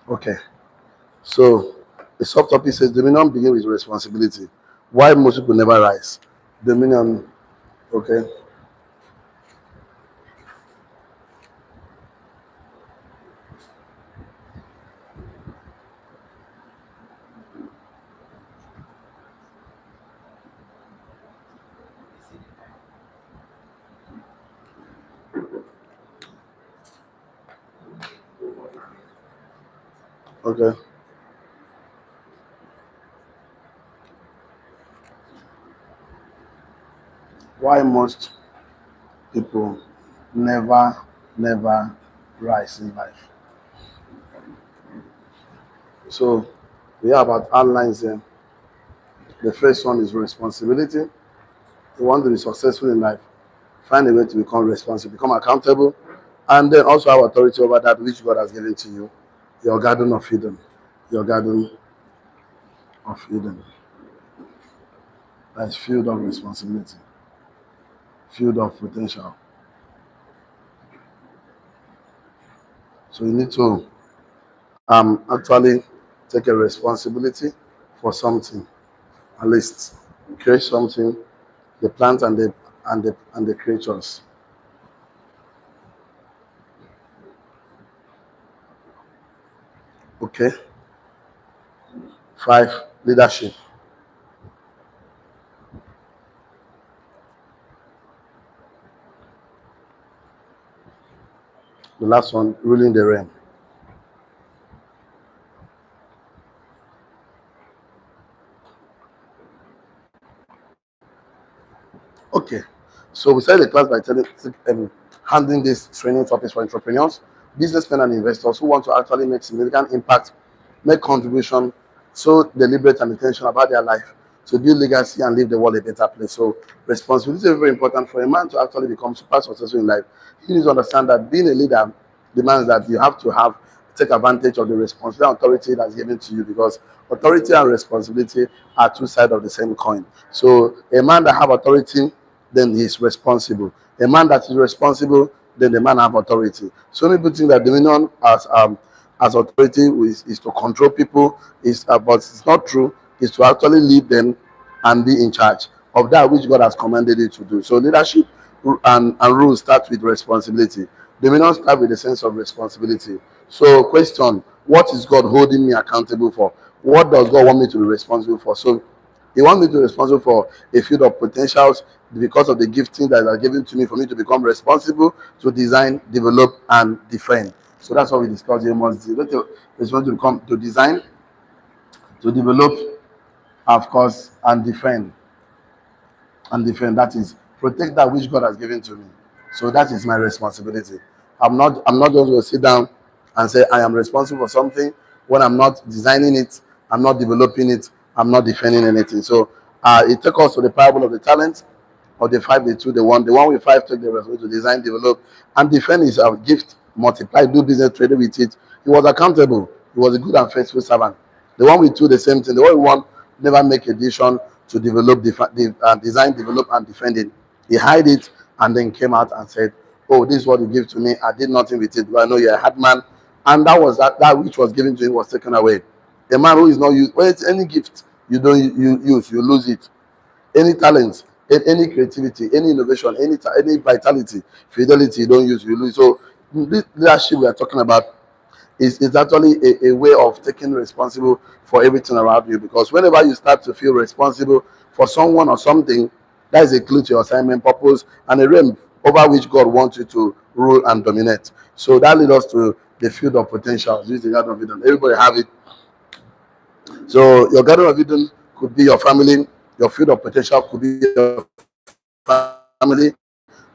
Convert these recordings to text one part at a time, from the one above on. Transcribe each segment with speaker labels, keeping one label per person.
Speaker 1: Okay. So the subtopic says dominion begins with responsibility. Why most people never rise? Dominion. Okay. Okay. Why most people never rise in life? So we have about outlines here. The first one is responsibility. You want to be successful in life, find a way to become responsible, become accountable, and then also have authority over that which God has given to you. Your garden of Eden. Your garden of Eden. That's filled of responsibility, filled of potential. So you need to actually take a responsibility for something, at least create something, the plant and the creatures. Okay. Five, leadership. The last one, ruling the realm. Okay. So we started the class by handling these training topics for entrepreneurs, businessmen, and investors who want to actually make significant impact, make contribution, so deliberate and intentional about their life to build legacy and leave the world a better place. So responsibility is very important for a man to actually become super successful in life. He needs to understand that being a leader demands that you have to take advantage of the responsibility and authority that's given to you, because authority and responsibility are two sides of the same coin. So a man that have authority, then he is responsible. A man that is responsible, then the man have authority. So many people think that dominion as authority is to control people, but it's not true. It's to actually lead them and be in charge of that which God has commanded you to do. So leadership and rules start with responsibility. Dominion start with a sense of responsibility. So question, what is God holding me accountable for? What does God want me to be responsible for? So he wants me to be responsible for a field of potentials because of the gifting that are given to me, for me to become responsible to design, develop, and defend. So that's what we discussed here. Must responsible to become to design, to develop, of course, and defend. And defend. That is protect that which God has given to me. So that is my responsibility. I'm not just going to sit down and say I am responsible for something when I'm not designing it, I'm not developing it, I'm not defending anything. So it took us to the parable of the talents, or the five, the two, the one. The one with five took the responsibility to design, develop, and defend his gift, multiply, do business, trade with it. He was accountable. He was a good and faithful servant. The one with two, the same thing. The one with one never make a decision to develop, design, develop, and defend it. He hid it and then came out and said, "Oh, this is what you give to me. I did nothing with it. But I know you're a hard man." And that which was given to him was taken away. A man who is not used, well, it's any gift you don't use, you lose it. Any talent, any creativity, any innovation, any vitality, fidelity you don't use, you lose. So this leadership we are talking about is actually a way of taking responsible for everything around you, because whenever you start to feel responsible for someone or something, that is a clue to your assignment, purpose, and a realm over which God wants you to rule and dominate. So that leads us to the field of potential. This is the garden of Eden. Everybody have it. So your garden of Eden could be your family. Your field of potential could be your family,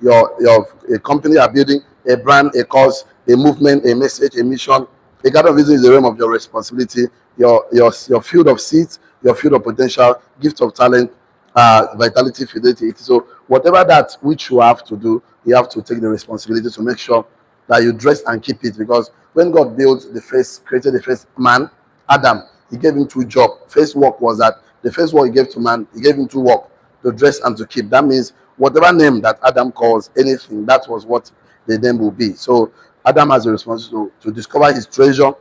Speaker 1: your a company are building, a brand, a cause, a movement, a message, a mission. A garden of Eden is the realm of your responsibility, your field of seeds, your field of potential, gift of talent, vitality, fidelity. So whatever that which you have to do, you have to take the responsibility to make sure that you dress and keep it. Because when God built created the first man, Adam, he gave him two jobs. First work was that the first work he gave to man, he gave him two work, to dress and to keep. That means whatever name that Adam calls anything, that was what the name will be. So Adam has a responsibility to discover his treasure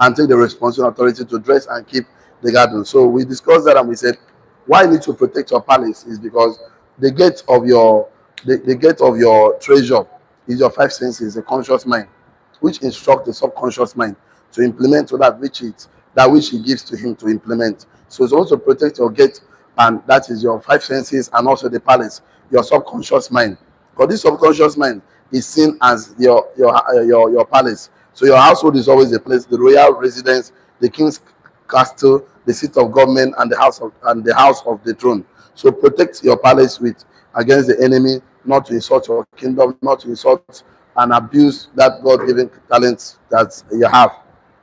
Speaker 1: and take the responsible authority to dress and keep the garden. So we discussed that and we said why you need to protect your palace is because the gate of your the gate of your treasure is your five senses, the conscious mind, which instruct the subconscious mind to implement to that which he gives to him to implement. So it's also protect your gate, and that is your five senses and also the palace, your subconscious mind. Because this subconscious mind is seen as your palace. So your household is always a place, the royal residence, the king's castle, the seat of government, and the house of the throne. So protect your palace with against the enemy, not to insult your kingdom, not to insult and abuse that God-given talents that you have.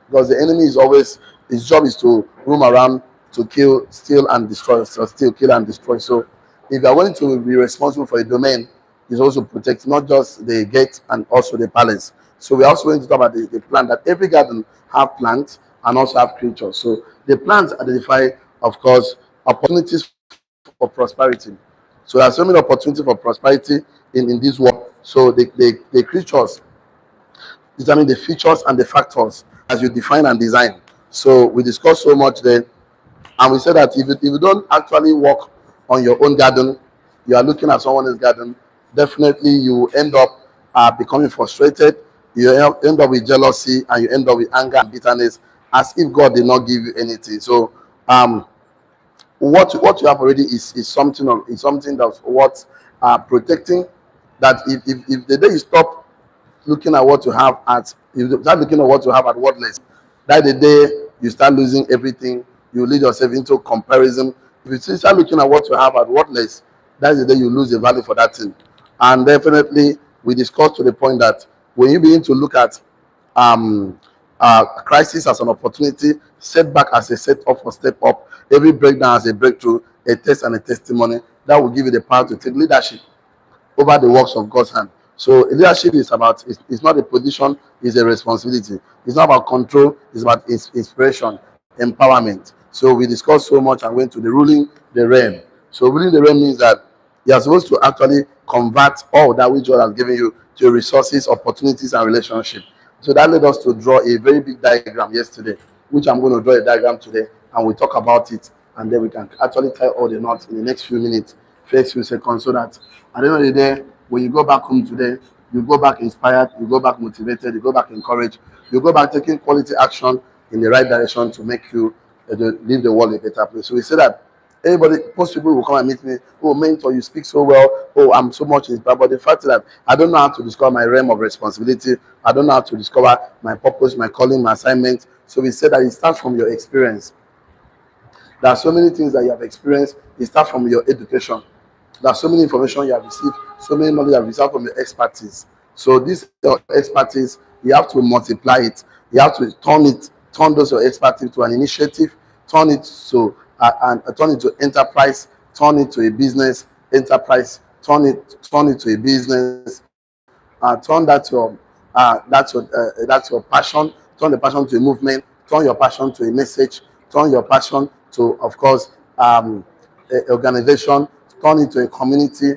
Speaker 1: Because the enemy is always, his job is to roam around to kill, steal, and destroy. So steal, kill, and destroy. So if you are willing to be responsible for a domain, is also protect not just the gate and also the palace. So we're also going to talk about the plant that every garden have plants and also have creatures. So the plants identify, of course, opportunities for prosperity. So there are so many opportunities for prosperity in this world. So the creatures determine the features and the factors as you define and design. So we discussed so much there, and we said that if you don't actually work on your own garden, you are looking at someone else's garden, definitely you end up becoming frustrated. You end up with jealousy, and you end up with anger and bitterness, as if God did not give you anything. So what you have already is something that's worth protecting. That if the day you stop looking at what you have at you start looking at what you have at worthless, that the day you start losing everything, you lead yourself into comparison. If you still start looking at what you have at worthless, that's the day you lose the value for that thing. And definitely we discussed to the point that when you begin to look at crisis as an opportunity, setback as a setup for step up, every breakdown as a breakthrough, a test and a testimony, that will give you the power to take leadership over the works of God's hand. So leadership is about, it's not a position, it's a responsibility. It's not about control, it's about inspiration, empowerment. So we discussed so much and went to the ruling the realm. So ruling the realm means that you are supposed to actually convert all that which God has given you to resources, opportunities, and relationships. So that led us to draw a very big diagram yesterday, which I'm going to draw a diagram today, and we talk about it, and then we can actually tie all the knots in the next few minutes, first few seconds, so that at the end of the day, when you go back home today, you go back inspired, you go back motivated, you go back encouraged, you go back taking quality action in the right direction to make you leave the world a better place. So we say that everybody, most people will come and meet me. Oh, mentor, you speak so well. Oh, I'm so much inspired. But the fact is that I don't know how to discover my realm of responsibility. I don't know how to discover my purpose, my calling, my assignment. So we said that it starts from your experience. There are so many things that you have experienced. It starts from your education. There are so many information you have received, so many knowledge you have received from your expertise. So this your expertise, you have to multiply it. You have to turn those your expertise to an initiative, turn it to turn it to enterprise, turn it to a business enterprise, turn it to a business, turn that's your passion, turn the passion to a movement, turn your passion to a message, turn your passion to, of course, a organization, turn it to a community,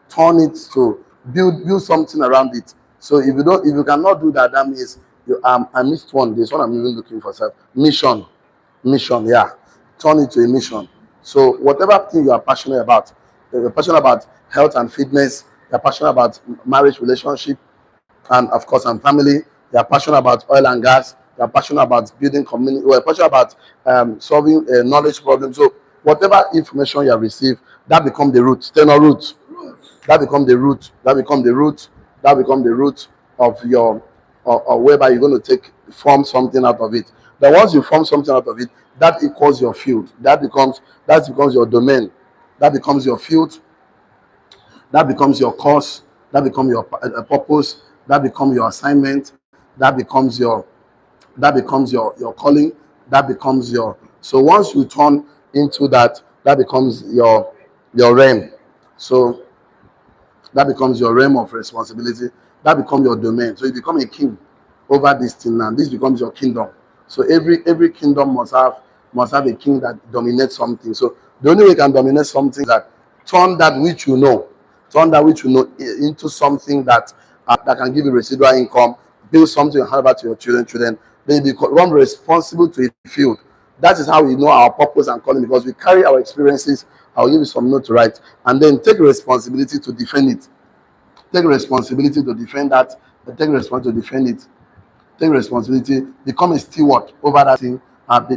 Speaker 1: turn it to build something around it. So if you cannot do that, that means you I missed one. This one I'm even looking for, sir. Mission, yeah. Turn it to a mission. So whatever thing you are passionate about, you're passionate about health and fitness, you're passionate about marriage, relationship, and of course, and family. You're passionate about oil and gas. You're passionate about building community. You're passionate about solving knowledge problems. So whatever information you have received, that becomes the root. Tenor root. That becomes the root. That becomes the root. That becomes the root of your, or whereby you're going to form something out of it. But once you form something out of it, that equals your field. That becomes your domain. That becomes your field. That becomes your course. That becomes your purpose. That becomes your assignment. That becomes your calling. That becomes your. So once you turn into that, that becomes your realm. So that becomes your realm of responsibility. That becomes your domain. So you become a king over this thing now. This becomes your kingdom. So every kingdom must have a king that dominates something. So the only way you can dominate something is that turn that which you know into something that can give you residual income, build something and hand over to your children, then you become responsible to a field. That is how we know our purpose and calling, because we carry our experiences. I'll give you some note to write, and then take responsibility to defend it. Take responsibility to defend that. Take responsibility to defend it. Take responsibility. Become a steward over that thing.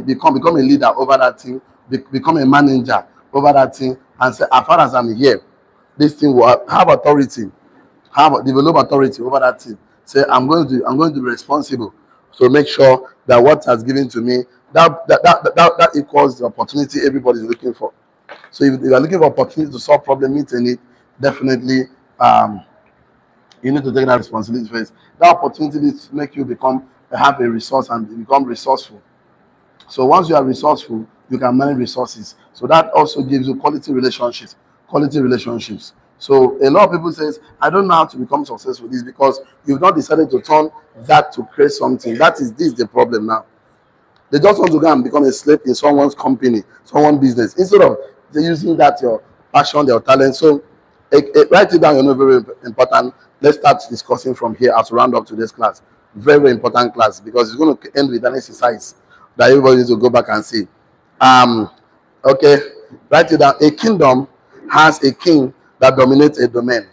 Speaker 1: Become a leader over that thing. Become a manager over that thing, and say, as far as I'm here, this thing will have authority. Develop authority over that thing. Say, I'm going to be responsible to make sure that what has given to me, that equals the opportunity everybody is looking for. So if you are looking for opportunity to solve problem, meet a need, definitely you need to take that responsibility first. That opportunity needs to make you have a resource and become resourceful. So once you are resourceful, you can manage resources. So that also gives you quality relationships. Quality relationships. So a lot of people says, I don't know how to become successful. This because you've not decided to turn that to create something. This is the problem now. They just want to go and become a slave in someone's company, someone's business, instead of using that your passion, your talent. So write it down. Very important. Let's start discussing from here as we round up today's class. Very, very important class, because it's going to end with an exercise that everybody needs to go back and see. Okay, write it down. A kingdom has a king that dominates a domain.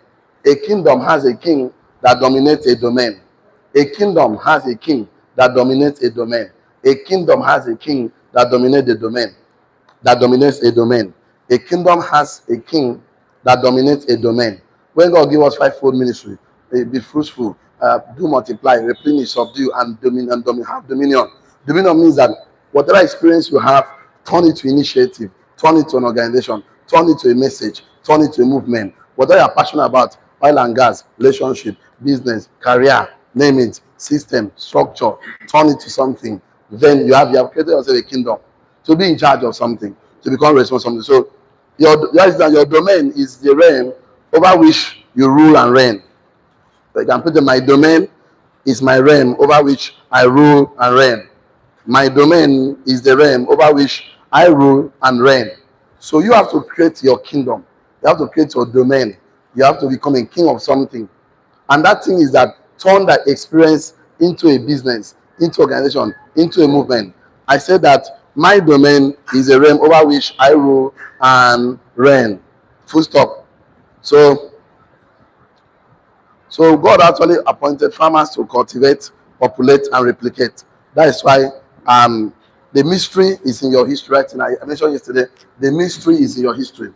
Speaker 1: A kingdom has a king that dominates a domain. A kingdom has a king that dominates a domain. A kingdom has a king that dominates the domain. That dominates a domain. A kingdom has a king that dominates a domain. When God give us fivefold ministry, be fruitful, do multiply, replenish, subdue, and have dominion. Dominion means that whatever experience you have, turn it to initiative, turn it to an organization, turn it to a message, turn it to a movement. Whatever you're passionate about, oil and gas, relationship, business, career, name it, system, structure, turn it to something. Then you have created yourself a kingdom to be in charge of something, to become responsible. So your domain is the realm over which you rule and reign. You can put my domain is my realm over which I rule and reign. My domain is the realm over which I rule and reign. So you have to create your kingdom. You have to create your domain. You have to become a king of something. And that thing is that turn that experience into a business, into organization, into a movement. I said that my domain is a realm over which I rule and reign. Full stop. So God actually appointed farmers to cultivate, populate, and replicate. That is why the mystery is in your history. Right? And I mentioned yesterday, the mystery is in your history.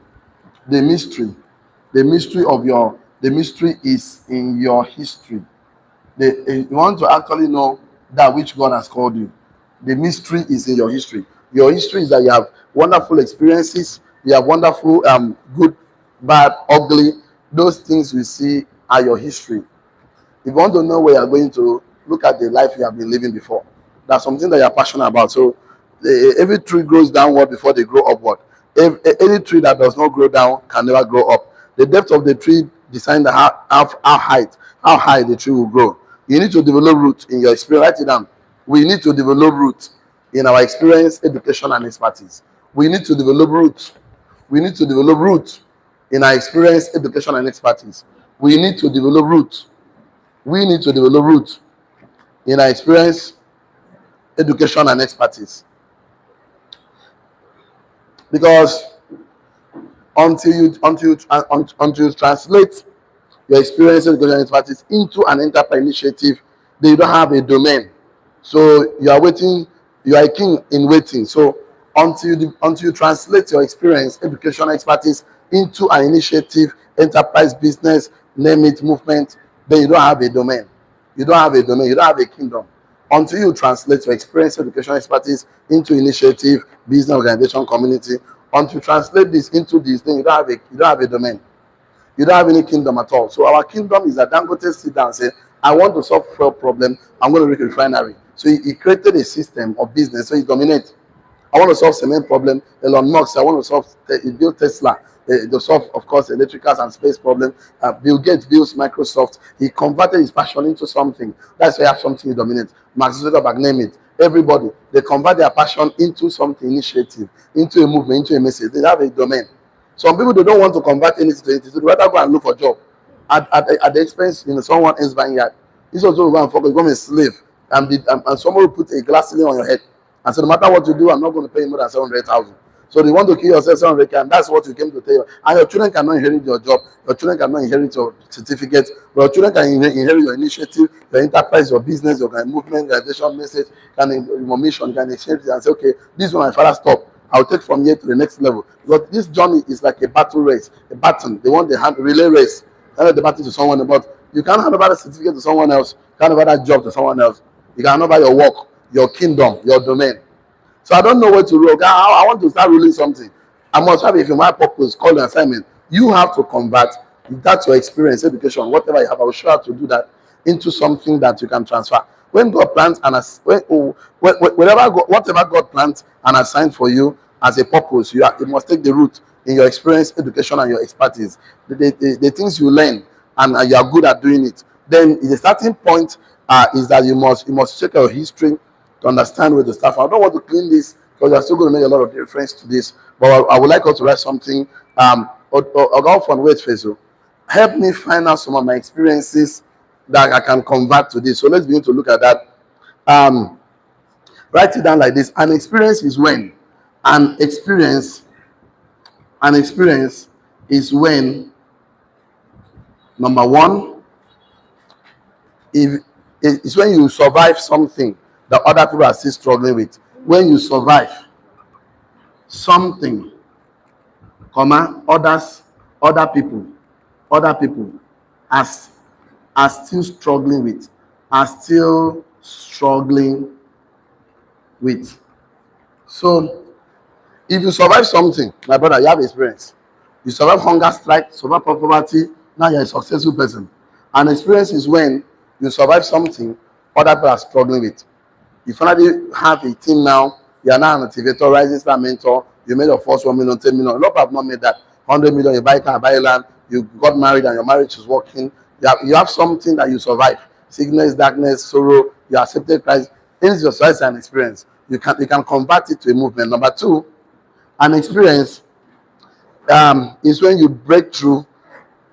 Speaker 1: The mystery is in your history. You want to actually know that which God has called you. The mystery is in your history. Your history is that you have wonderful experiences, you have wonderful, good, bad, ugly. Those things you see are your history. If you want to know where you're going to, look at the life you have been living before. That's something that you're passionate about. So every tree grows downward before they grow upward. Any tree that does not grow down can never grow up. The depth of the tree decides how high the tree will grow. You need to develop roots in your experience. Write it down. We need to develop roots in our experience, education, and expertise. We need to develop roots. We need to develop roots in our experience, education, and expertise. We need to develop roots. We need to develop roots in our experience, education, and expertise. Because until you translate your experience, education, and expertise into an enterprise initiative, then you don't have a domain. So you are waiting. You are a king in waiting. So until you translate your experience, education, expertise into an initiative, enterprise, business, name it, movement, then you don't have a domain. You don't have a domain. You don't have a kingdom. Until you translate your experience, education, expertise into initiative, business, organization, community, until you translate this into this, then you don't have a domain. You don't have any kingdom at all. So our kingdom is that Dangote sit down and say, I want to solve a problem. I'm going to make a refinery. So he created a system of business. So he dominates. I want to solve cement problem. Elon Musk, I want to solve, he built Tesla. To solve, of course, electricals and space problem. Bill Gates builds Microsoft. He converted his passion into something. That's why you have something you dominate. Mark Zuckerberg, name it. Everybody, they convert their passion into something, initiative, into a movement, into a message. They have a domain. Some people, they don't want to convert anything to anything. So they rather go and look for a job at the expense, someone else's vineyard. He's also going to focus, become a slave and someone will put a glass ceiling on your head and say, no matter what you do, I'm not going to pay you more than 700,000. So they want to kill yourself 700,000, and that's what you came to tell you. And your children cannot inherit your job, your children cannot inherit your certificate, but your children can inherit your initiative, your enterprise, your business, your movement, your vision message, your mission, can exchange it and say, okay, this one my father stopped. I'll take from here to the next level. Because this journey is like a battle race, a baton. They want the relay race. Hand the battle to someone, but you can't hand over the certificate to someone else, you can't hand over that job to someone else. You can hand over your work, your kingdom, your domain. So I don't know what to rule. I want to start ruling something. I must have a my purpose, call an assignment. You have to convert. That's your experience, education, whatever you have. I will show you how to do that into something that you can transfer. When God plants and whatever God plants and assigns for you as a purpose, it must take the root in your experience, education, and your expertise. The things you learn and you are good at doing it. Then the starting point is that you must check your history to understand where to start from. I don't want to clean this because you're still going to make a lot of difference to this. But I would like us to write something. I'll go from wait phase. Help me find out some of my experiences that I can convert to this. So let's begin to look at that. Write it down like this. An experience is when an experience is when, number one, if it's when you survive something that other people are still struggling with. When you survive something, other people are still struggling with. So if you survive something, my brother, you have experience. You survive hunger strike, survive poverty, now you're a successful person. An experience is when you survive something other people are struggling with. You finally have a team now, you are now an activator, rising star mentor, you made your first 1 million, 10 million. A lot of people have not made that. 100 million, you buy car, buy land, you got married and your marriage is working. You have something that you survive. Sickness, darkness, sorrow, you accepted Christ. It's your choice and experience. You can convert it to a movement. Number two, an experience is when you break through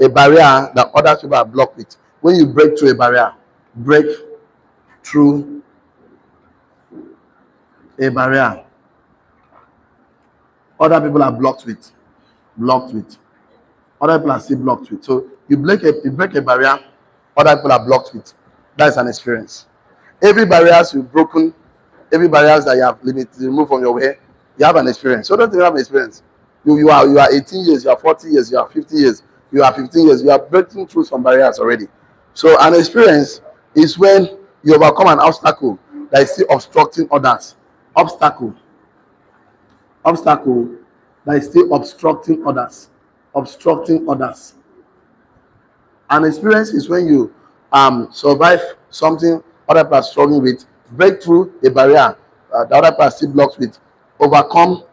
Speaker 1: a barrier that other people are blocked with. When you break through a barrier, other people are blocked with. Other people are still blocked with. So you break a barrier, other people are blocked with. That's an experience. Every barrier you've broken, every barrier that you have removed from your way, you have an experience. So don't you have an experience? You are 18 years, you are 40 years, you are 50 years, you are 15 years, you are breaking through some barriers already. So an experience is when you overcome an obstacle that is still obstructing others. Obstacle that is still obstructing others. An experience is when you survive something other people are struggling with, break through a barrier the other people are still blocked with, overcome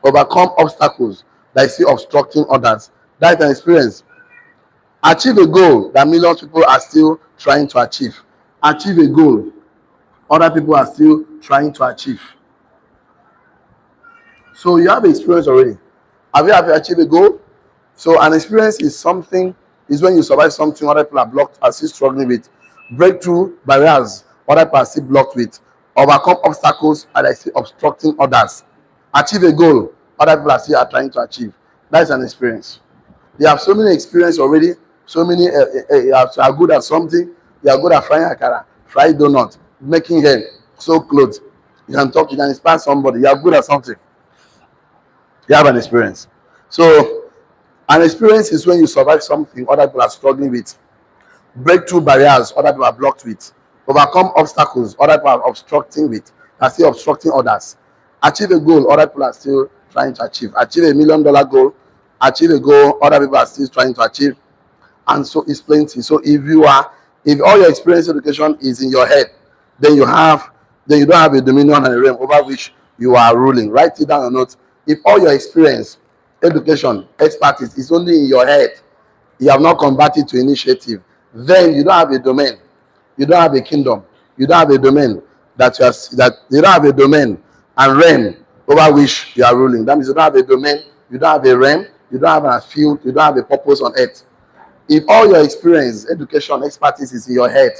Speaker 1: obstacles that is still obstructing others. That's an experience. Achieve a goal that millions of people are still trying to achieve. Achieve a goal other people are still trying to achieve. So you have experience already. Have you achieved a goal? So an experience is when you survive something other people are blocked, are still struggling with. Breakthrough barriers other people are still blocked with. Overcome obstacles that are still obstructing others. Achieve a goal other people are still trying to achieve. That is an experience. They have so many experience already. So many you are good at something. You are good at frying akara, fried donut, making hair, sew clothes. You can talk, you can inspire somebody. You are good at something. You have an experience. So an experience is when you survive something other people are struggling with. Break through barriers other people are blocked with. Overcome obstacles other people are still obstructing others. Achieve a goal other people are still trying to achieve. Achieve $1 million goal. Achieve a goal other people are still trying to achieve. And so it's plenty. So if all your experience education is in your head, then you don't have a dominion and a realm over which you are ruling. Write it down on notes. If all your experience, education, expertise is only in your head, you have not converted to initiative, then you don't have a domain. You don't have a kingdom. You don't have a domain you don't have a domain and realm over which you are ruling. That means you don't have a domain, you don't have a realm, you don't have a field, you don't have a purpose on earth. If all your experience, education, expertise is in your head,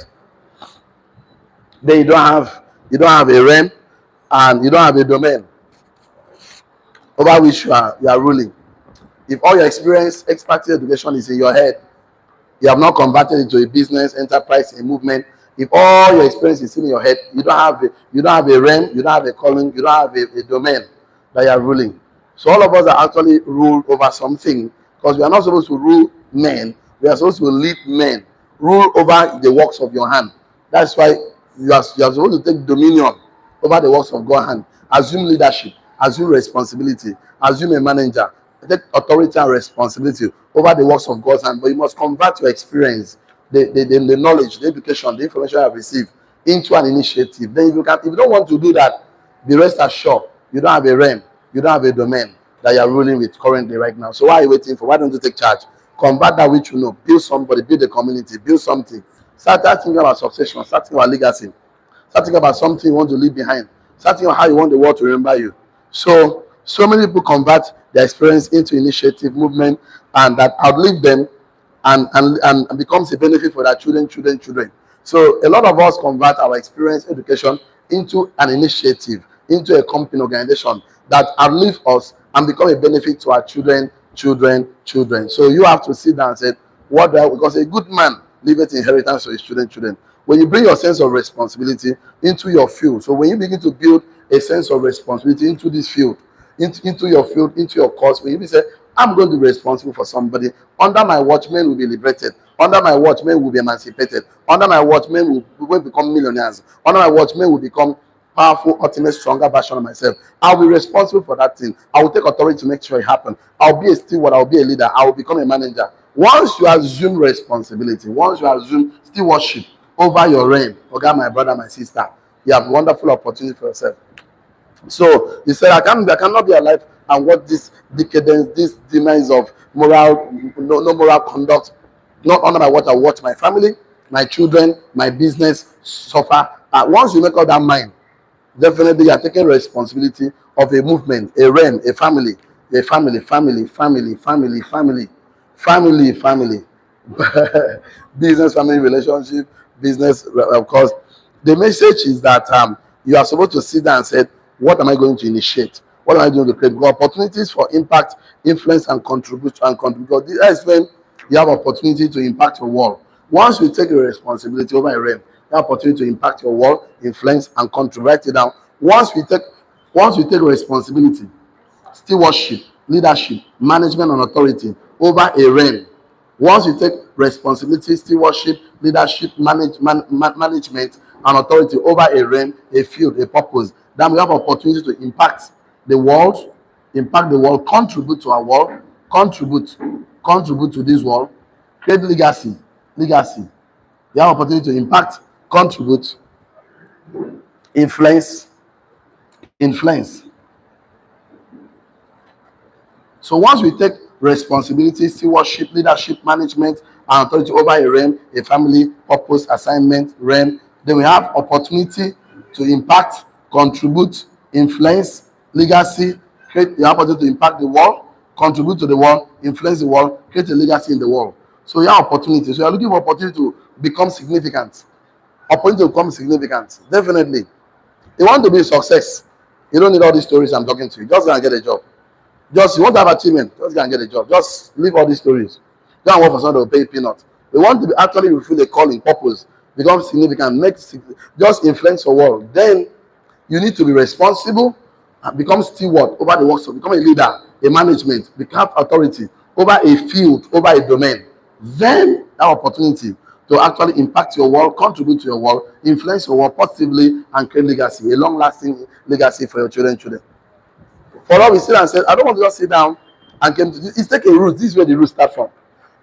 Speaker 1: Then you don't have a realm, and you don't have a domain over which you are ruling. If all your experience, expertise, education is in your head, you have not converted into a business, enterprise, a movement. If all your experience is in your head, you don't have a realm, you don't have a calling, you don't have a domain that you are ruling. So all of us are actually ruled over something, because we are not supposed to rule men. We are supposed to lead men. Rule over the works of your hand. That's why you are supposed to take dominion over the works of God's hand. Assume leadership, assume responsibility, assume a manager, take authority and responsibility over the works of God's hand. But you must convert your experience, the knowledge, the education, the information you have received into an initiative. Then if you don't want to do that, be rest assured you don't have a realm, you don't have a domain that you are ruling with currently right now. So why are you waiting for? Why don't you take charge? Convert that which you know. Build somebody, build a community, build something. Start thinking about succession, start thinking about legacy. Start thinking about something you want to leave behind. Start thinking about how you want the world to remember you. So many people convert their experience into initiative, movement, and that outlive them, and becomes a benefit for their children. So a lot of us convert our experience, education into an initiative, into a company organization that outlive us and become a benefit to our children. So you have to sit down and say, what do I, because a good man leaveth inheritance to his children. When you bring your sense of responsibility into your field, so when you begin to build a sense of responsibility into this field, into your field, into your cause, when you say, I'm going to be responsible for somebody, under my watchmen will be liberated, under my watchmen will be emancipated, under my watchmen will become millionaires, under my watchmen will become powerful, ultimate, stronger version of myself. I'll be responsible for that thing. I will take authority to make sure it happens. I'll be a steward, I'll be a leader, I will become a manager. Once you assume responsibility, once you assume stewardship over your reign, okay, my brother, my sister, you have wonderful opportunity for yourself. So he said, I cannot be alive and watch this decadence, this demise of moral, no moral conduct. Not under my watch, I watch my family, my children, my business suffer. Once you make up that mind, definitely you are taking responsibility of a movement, a realm, a family. Business, family, relationship, business, of course. The message is that you are supposed to sit down and say, what am I going to initiate? What am I going to create? Because opportunities for impact, influence, and contribute. Because that is when you have opportunity to impact your world. Once you take a responsibility over a realm, you have opportunity to impact your world, influence, and contribute. Write it down. Once we take responsibility, stewardship, leadership, management, and authority over a realm. Once you take responsibility, stewardship, leadership, management, and authority over a realm, a field, a purpose, then we have opportunity to impact the world, contribute to our world, contribute to this world, create legacy. You have opportunity to impact, contribute, influence. So once we take responsibility, stewardship, leadership, management, and authority over a realm, a family, purpose, assignment, realm, then we have opportunity to impact, contribute, influence, legacy, create the opportunity to impact the world, contribute to the world, influence the world, create a legacy in the world. So you have opportunity. So you are looking for opportunity to become significant. Opportunity to become significant. Definitely. You want to be a success. You don't need all these stories I'm talking to you. Just gonna get a job. Just you want to have achievement, just go and get a job. Just leave all these stories. Go and work for someone that will pay peanuts. We want to actually fulfill a calling, purpose, become significant, just influence your world. Then you need to be responsible and become steward over the works of, become a leader, a management, become authority over a field, over a domain. Then that opportunity to actually impact your world, contribute to your world, influence your world positively, and create legacy, a long-lasting legacy for your children. For all we sit and say, I don't want to just sit down and came to this. It's take a root. This is where the root start from.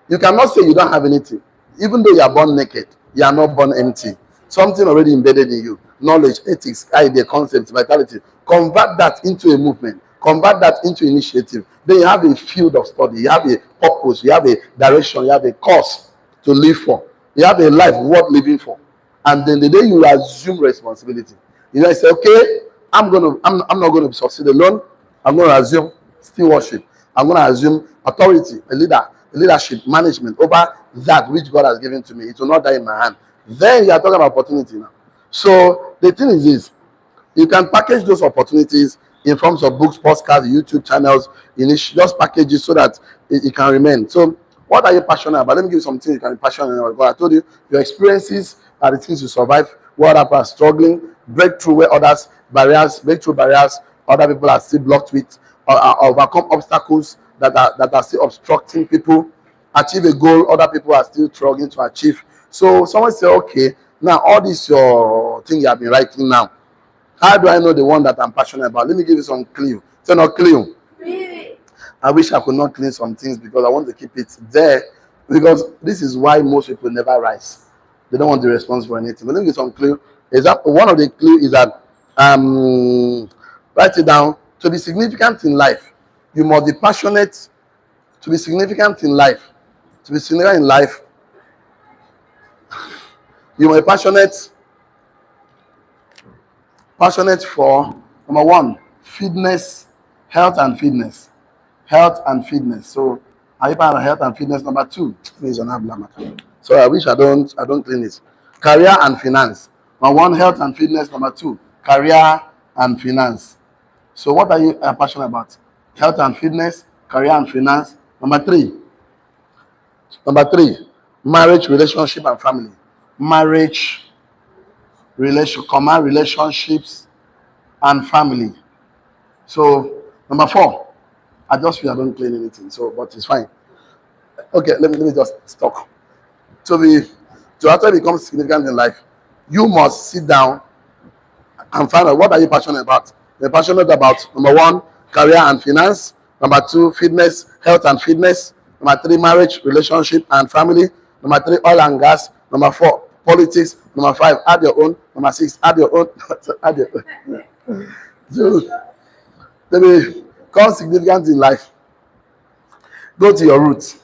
Speaker 1: You cannot say you don't have anything. Even though you are born naked, you are not born empty. Something already embedded in you. Knowledge, ethics, idea, concepts, vitality. Convert that into a movement. Convert that into initiative. Then you have a field of study. You have a purpose. You have a direction. You have a cause to live for. You have a life worth living for. And then the day you assume responsibility, you say, okay, I'm not gonna succeed alone. I'm going to assume stewardship. I'm going to assume authority, leadership, management over that which God has given to me. It will not die in my hand. Then you are talking about opportunity now. So the thing is this: you can package those opportunities in forms of books, podcasts, YouTube channels, just package it so that it can remain. So, what are you passionate about? Let me give you something you can be passionate about. I told you your experiences are the things you survive. What others are struggling, breakthrough where others barriers, breakthrough barriers, other people are still blocked with, or overcome obstacles that are still obstructing people, achieve a goal other people are still struggling to achieve. So someone say, okay, now all this your thing you have been writing now, how do I know the one that I'm passionate about? Let me give you some clue. Say no clue. I wish I could not clean some things because I want to keep it there. Because this is why most people never rise. They don't want the response for anything. But let me give you some clue. Example, one of the clue is that write it down. To be significant in life, you must be passionate. To be significant in life, to be significant in life, you must be passionate for number one, fitness, health and fitness. Health and fitness. So are you part of health and fitness? Number two, please on Ablamaka. So I wish I don't clean this. Career and finance. Number one, health and fitness. Number two, career and finance. So what are you passionate about? Health and fitness, career and finance. Number three, marriage, relationship, and family. Marriage, relationships, and family. So number four, I just feel I don't clean anything. So, but it's fine. Okay, let me just talk. To actually become significant in life, you must sit down and find out what are you passionate about. You're passionate about number one, career and finance. Number two, fitness, health and fitness. Number three, marriage, relationship, and family. Number three, oil and gas. Number four, politics. Number five, add your own. Number six, add your own. Add your own. So, let me become significant in life. Go to your roots.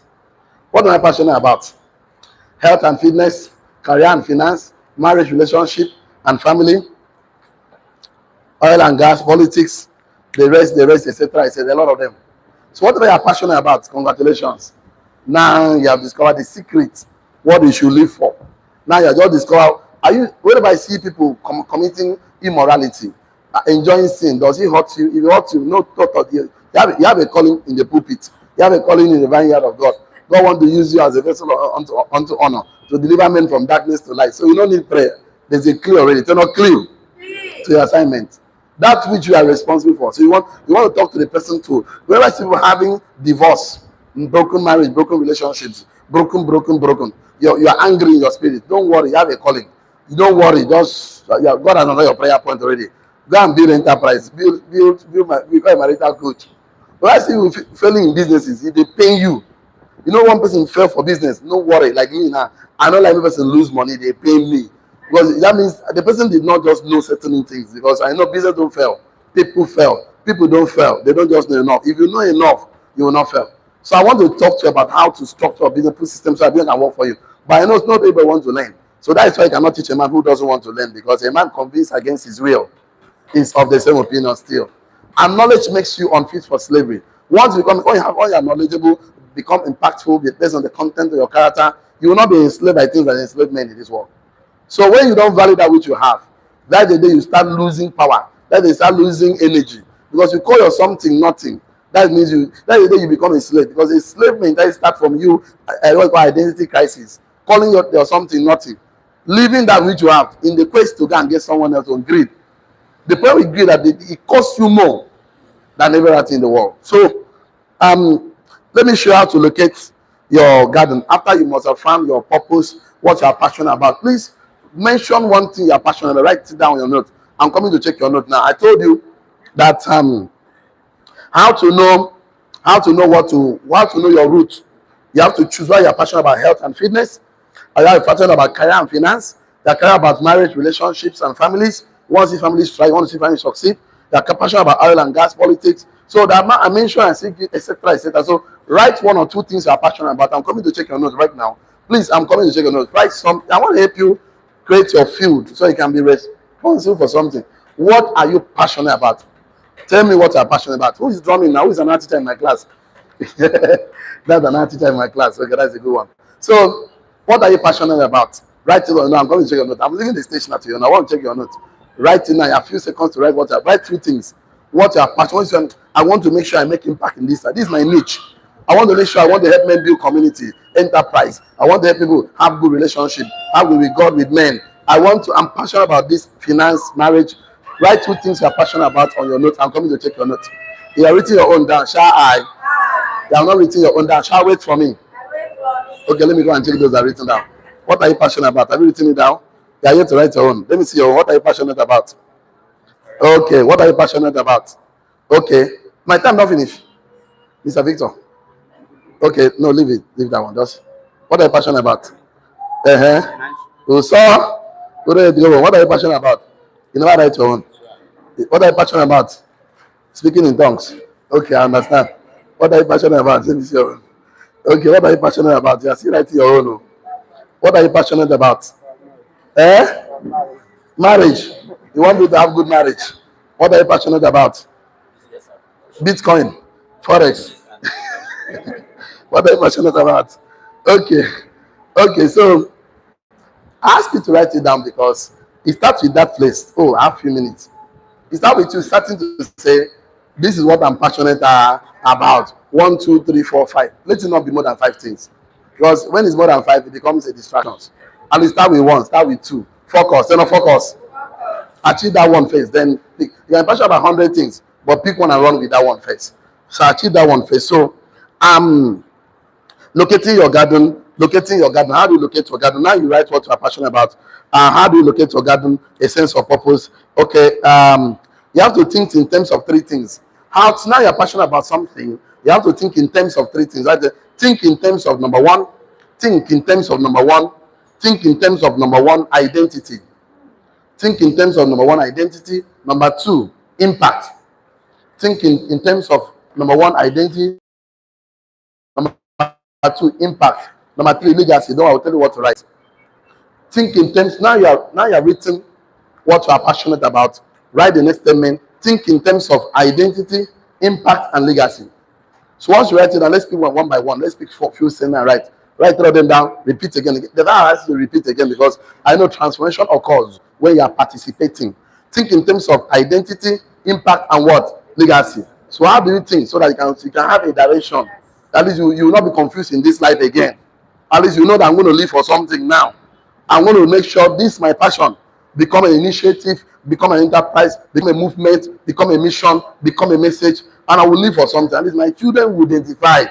Speaker 1: What am I passionate about? Health and fitness, career and finance, marriage, relationship, and family, oil and gas, politics, the rest, etc. A lot of them. So whatever you are passionate about, congratulations. Now you have discovered the secret, what you should live for. Now you have just discovered, whenever I see people committing immorality, enjoying sin, does it hurt you? If it hurts you, no thought of you. You have a calling in the pulpit. You have a calling in the vineyard of God. God wants to use you as a vessel unto honor, to deliver men from darkness to light. So you don't need prayer. There's a clue already. It's not clue to your assignment. That which you are responsible for. So you want to talk to the person too. Whenever I see people having divorce, broken marriage, broken relationships, broken. You're angry in your spirit. Don't worry, you have a calling. You don't worry, just God has another your prayer point already. Go and build enterprise, become a marital coach. When I see you failing in businesses, if they pay you, one person fail for business, no worry, like me now. I don't like every person lose money, they pay me. Because that means the person did not just know certain things. Because I know business don't fail. People fail. People don't fail. They don't just know enough. If you know enough, you will not fail. So I want to talk to you about how to structure a business, put systems so that business can work for you. But I know not everybody wants to learn. So that is why I cannot teach a man who doesn't want to learn. Because a man convinced against his will is of the same opinion still. And knowledge makes you unfit for slavery. Once you become, all you are knowledgeable, become impactful based on the content of your character, you will not be enslaved by things that enslave men in this world. So when you don't value that which you have, that's the day you start losing power. That's the day you start losing energy. Because you call your something nothing. That means that's the day you become a slave. Because a slave mentality starts from you, what we call identity crisis. Calling your something nothing. Leaving that which you have in the quest to go and get someone else on greed. The point with greed that it costs you more than everything in the world. So let me show you how to locate your garden. After you must have found your purpose, what you are passionate about. Please mention one thing you are passionate about. Write it down on your note. I'm coming to check your note now. I told you that how to know your route. You have to choose why you are passionate about health and fitness. Are you passionate about career and finance? You are career about marriage, relationships, and families. You want to see families try. You want to see families succeed. You are passionate about oil and gas, politics. So that I mentioned and say, etc., etc. So write one or two things you are passionate about. I'm coming to check your notes right now. Please, I'm coming to check your notes. Write some. I want to help you create your field so you can be responsible for something. What are you passionate about? Tell me what you are passionate about. Who is drumming now? Who is an art teacher in my class? That's an art teacher in my class. Okay, that's a good one. So, what are you passionate about? Write it on. No, I'm going to check your note. I'm leaving the station at you, and I want to check your note. Write it now. You have a few seconds to write what you write. 2 things. What you are passionate. I want to make sure I make impact in this. This is my niche. I want to make sure I want to help men build community, enterprise. I want to help people have good relationship, have good with God, with men. I'm passionate about this finance, marriage. Write 2 things you are passionate about on your note. I'm coming to take your note. You are writing your own down. Shall I? You are not writing your own down. Shall wait for me? Okay, let me go and check those that are written down. What are you passionate about? Have you written it down? You are here to write your own. Let me see your own. What are you passionate about? Okay, what are you passionate about? Okay, my time not finished. Mr. Victor. Okay, no, leave it. Leave that one. Just what are you passionate about? So, what are you passionate about? You never write your own. What are you passionate about? Speaking in tongues. Okay, I understand. What are you passionate about? Let me see your own. Okay, what are you passionate about? You are still writing your own. What are you passionate about? Marriage. You want to have good marriage. What are you passionate about? Bitcoin. Forex. What are you passionate about? Okay. Okay, so I ask you to write it down because it starts with that place. Oh, I have a few minutes. It starts with you starting to say, this is what I'm passionate about. 1, 2, 3, 4, 5. Let it not be more than 5 things. Because when it's more than 5, it becomes a distraction. And you start with 1, start with 2. Focus, then focus. Achieve that one first. Then pick. You are passionate about 100 things, but pick one and run with that one first. So achieve that one first. So locating your garden. How do you locate your garden? Now you write what you are passionate about. How do you locate your garden? A sense of purpose. Okay. You have to think in terms of 3 things. Now you're passionate about something. You have to think in terms of 3 things. Right? Think in terms of number 1. Think in terms of number 1. Think in terms of number 1, identity. Think in terms of number 1, identity. Number 2, impact. Think in terms of number 1, identity. Number 2, impact. Number 3, legacy. Don't I will tell you what to write. Think in terms. Now you are written what you are passionate about. Write the next statement. Think in terms of identity, impact, and legacy. So once you write it down, let's pick one by one. Let's pick for a few sentences and write. Write all of them down. Repeat again. The I ask you to repeat again because I know transformation occurs when you are participating. Think in terms of identity, impact, and what? Legacy. So how do you think so that you can have a direction? At least you will not be confused in this life again. At least you know that I'm going to live for something now. I'm going to make sure this is my passion. Become an initiative, become an enterprise, become a movement, become a mission, become a message, and I will live for something. At least my children will identify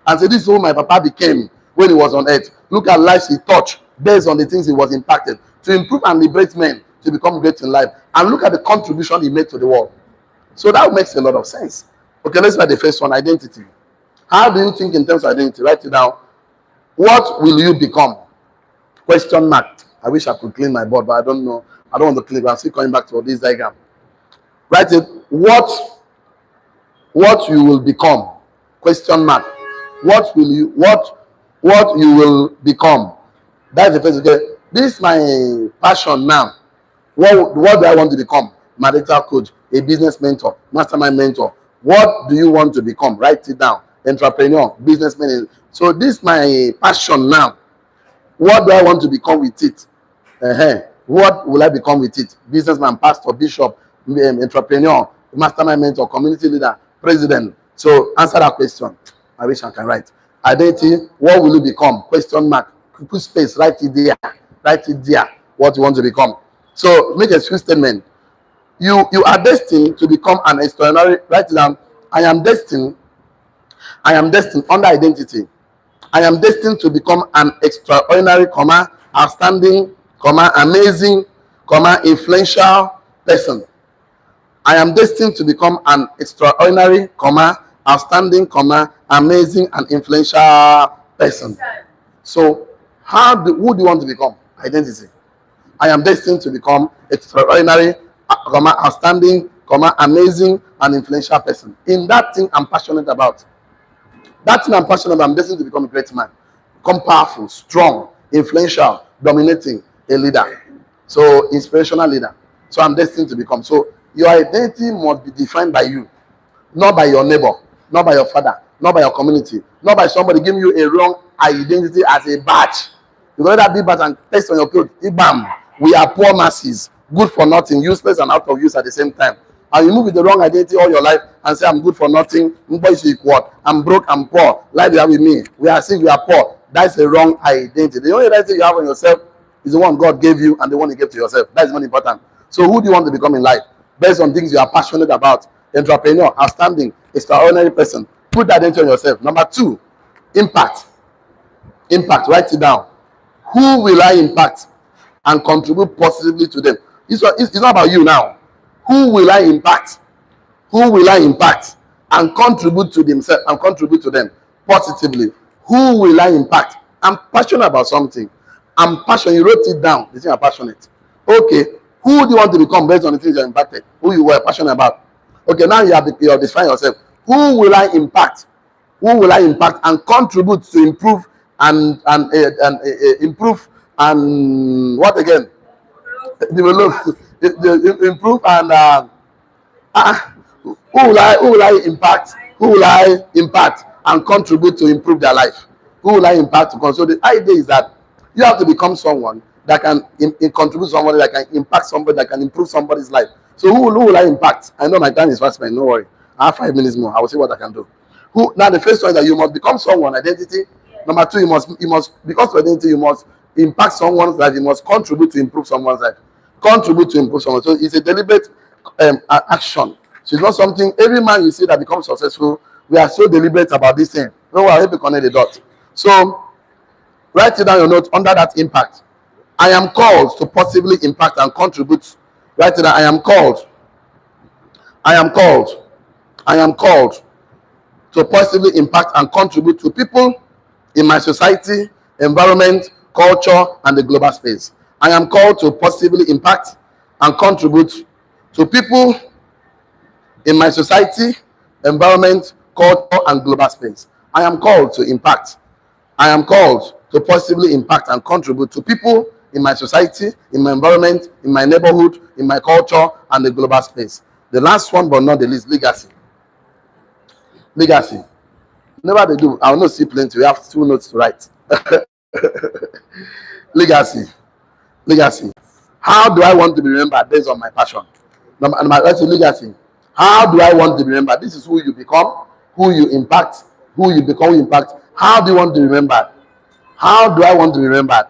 Speaker 1: and say, this is who my papa became when he was on earth. Look at lives he touched based on the things he was impacted to improve and liberate men to become great in life. And look at the contribution he made to the world. So that makes a lot of sense. Okay, let's write the first one, identity. How do you think in terms of identity? Write it down. What will you become? Question mark. I wish I could clean my board, but I don't know. I don't want to clean it. I'm still coming back to this diagram. Write it. What you will become? Question mark. What you will become? That's the first. Okay. This is my passion now. What do I want to become? Marital coach, a business mentor, mastermind mentor. What do you want to become? Write it down. Entrepreneur, businessman. So this is my passion now. What do I want to become with it? What will I become with it? Businessman, pastor, bishop, entrepreneur, mastermind mentor, community leader, president. So answer that question. I wish I can write. Identity, what will you become? Question mark. Put space, write it there. Write it there. What you want to become. So make a few statement. You are destined to become an extraordinary. Write it down. I am destined under identity. I am destined to become an extraordinary, outstanding, amazing, influential person. I am destined to become an extraordinary, outstanding, amazing, and influential person. So, who do you want to become? Identity. I am destined to become extraordinary, outstanding, amazing, and influential person. In that thing I'm passionate about. That thing I'm passionate about, I'm destined to become a great man. Become powerful, strong, influential, dominating, a leader. So, inspirational leader. So, I'm destined to become. So, your identity must be defined by you, not by your neighbor, not by your father, not by your community, not by somebody giving you a wrong identity as a badge. You go that big bat and test on your clothes. Bam. We are poor masses, good for nothing, useless and out of use at the same time. And you move with the wrong identity all your life and say, I'm good for nothing. I'm broke, I'm poor. Life you have with me. We are sick, we are poor. That's the wrong identity. The only identity you have on yourself is the one God gave you and the one you gave to yourself. That's not important. So who do you want to become in life? Based on things you are passionate about. Entrepreneur, outstanding, extraordinary person. Put that into yourself. Number 2, impact. Impact. Write it down. Who will I impact and contribute positively to them? It's not about you now. Who will I impact? Who will I impact and contribute to themselves and contribute to them positively? Who will I impact? I'm passionate about something. I'm passionate. You wrote it down. The thing I'm passionate. Okay. Who do you want to become based on the things you're impacted? Who you were passionate about? Okay, now you have defined yourself. Who will I impact? Who will I impact and contribute to improve and improve and what again? Develop, improve and who will I impact? Who will I impact and contribute to improve their life? Who will I impact to control? The idea is that you have to become someone that can contribute somebody, that can impact somebody, that can improve somebody's life. So who will I impact? I know my time is fast spent. No worry. I have 5 minutes more. I will see what I can do. Who now? The first one is that you must become someone. Identity. Number 2, you must because of identity you must impact someone's life. You must contribute to improve someone's life. Contribute to improve someone. So it's a deliberate action. So it's not something every man you see that becomes successful. We are so deliberate about this thing. No, I'll help you connect the dots. So write it down your notes under that impact. I am called to positively impact and contribute. Write it down. I am called. I am called. I am called to positively impact and contribute to people in my society, environment, culture, and the global space. I am called to positively impact and contribute to people in my society, environment, culture, and global space. I am called to impact. I am called to positively impact and contribute to people in my society, in my environment, in my neighborhood, in my culture, and the global space. The last one, but not the least, legacy. Legacy. Never they do. I will not see plenty. We have 2 notes to write. Legacy. Legacy. How do I want to be remembered based on my passion? That's a legacy. How do I want to be remembered? This is who you become, who you impact, who you become, who you impact. How do you want to be remembered? How do I want to be remembered?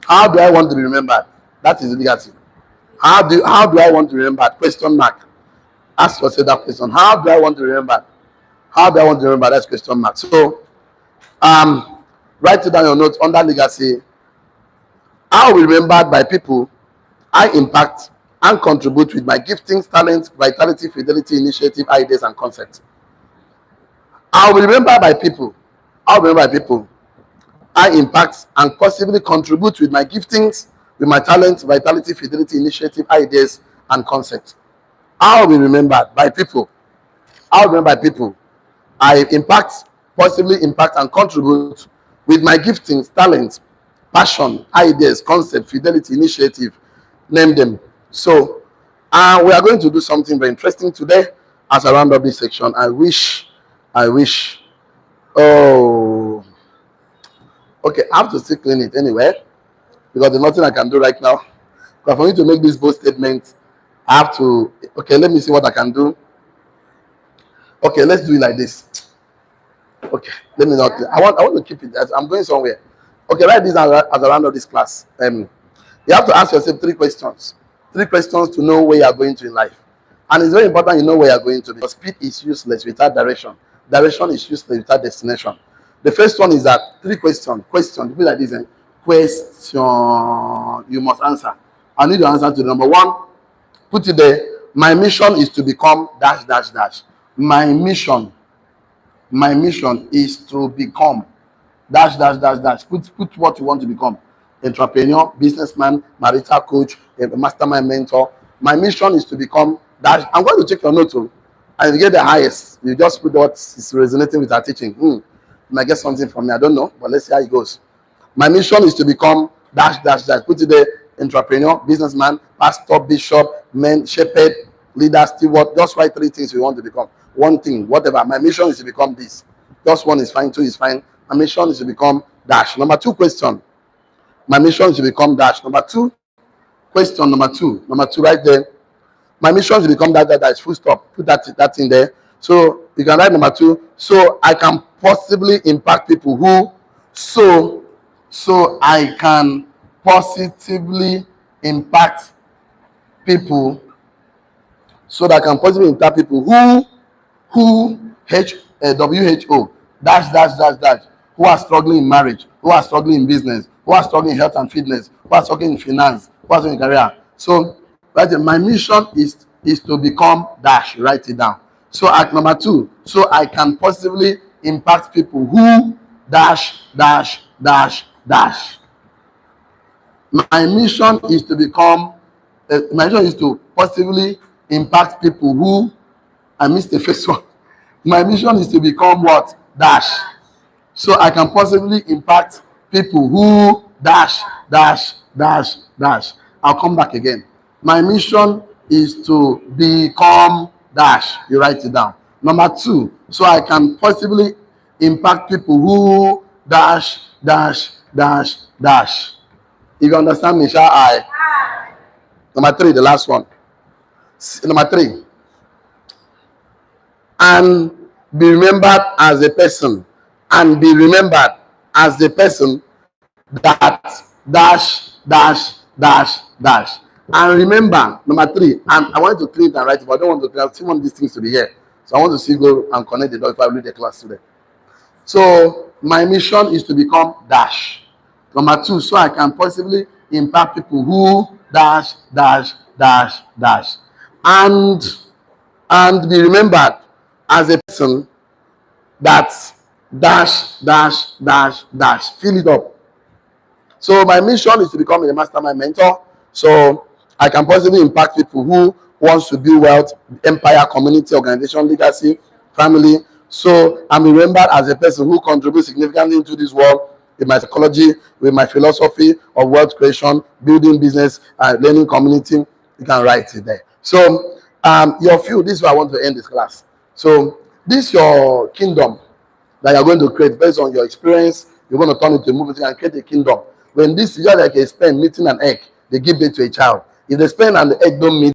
Speaker 1: How do I want to be remembered? That is legacy. How do I want to be remembered? Question mark. Ask yourself that question. How do I want to be remembered? How do I want to remember? That's question mark. So, write it down your notes under legacy. I will be remembered by people I impact and contribute with my giftings, talents, vitality, fidelity, initiative, ideas, and concepts. I will be remembered by people. I will be remembered by people I impact and positively contribute with my giftings, with my talents, vitality, fidelity, initiative, ideas, and concepts. I will be remembered by people. I will be remembered by people I impact, positively impact and contribute with my giftings, talents, passion, ideas, concept, fidelity, initiative, name them. So we are going to do something very interesting today as I round up this section. I wish, oh, okay, I have to still clean it anyway because there's nothing I can do right now. But for me to make this bold statement, I have to, okay, let me see what I can do. Okay, let's do it like this. Okay, let me not. I want to keep it. I'm going somewhere. Okay, write this as I round up this class. You have to ask yourself 3 questions. 3 questions to know where you are going to in life. And it's very important you know where you are going to because speed is useless without direction. Direction is useless without destination. The first one is that 3 questions. Question. Be like this. Question. You must answer. I need your answer to number 1. Put it there. My mission is to become dash dash dash. My mission is to become dash dash dash dash. Put what you want to become. Entrepreneur, businessman, marital coach, a mastermind mentor. My mission is to become dash. I'm going to check your notes and you get the highest. You just put what is resonating with our teaching. You might get something from me. I don't know, but let's see how it goes. My mission is to become dash dash dash. Put it there. Entrepreneur, businessman, pastor, bishop, man, shepherd, leader, steward. Just write 3 things you want to become. 1 thing, whatever. My mission is to become this. Just 1 is fine, 2 is fine. My mission is to become dash. Number 2 question. My mission is to become dash. Number two, question number two. Number two right there. My mission is to become that is full stop. Put that in there. So you can write number two. So I can possibly impact people who so I can positively impact people so that I can positively impact people who WHO dash who are struggling in marriage, who are struggling in business, who are struggling in health and fitness, who are struggling in finance, who are struggling in career. So right there, my mission is to become dash. Write it down. So at number two, so I can positively impact people who dash. My mission is to become. My mission is to positively impact people who. I missed the first one. My mission is to become what? Dash. So I can possibly impact people who dash. I'll come back again. My mission is to become dash. You write it down. Number two, so I can possibly impact people who dash. If you understand me, shall I? Number three, the last one. Number three, and be remembered as a person, and be remembered as the person that dash. And remember, number three, and I want to clean it and write it, but I don't want to clean. I still want these things to be here. So I want to see go and connect the dot if I read the class today. So my mission is to become dash. Number two, so I can possibly impact people who dash. And be remembered as a person that dash. Fill it up. So my mission is to become a mastermind mentor. So I can possibly impact people who wants to build wealth, empire, community, organization, legacy, family. So I'm remembered as a person who contributes significantly into this world with my psychology, with my philosophy of wealth creation, building business, learning community. You can write it there. So your field, this is where I want to end this class. So this is your kingdom that you're going to create based on your experience. You're going to turn it to a movie and create a kingdom. When this is just like a sperm meeting an egg, they give birth to a child. If the sperm and the egg don't meet,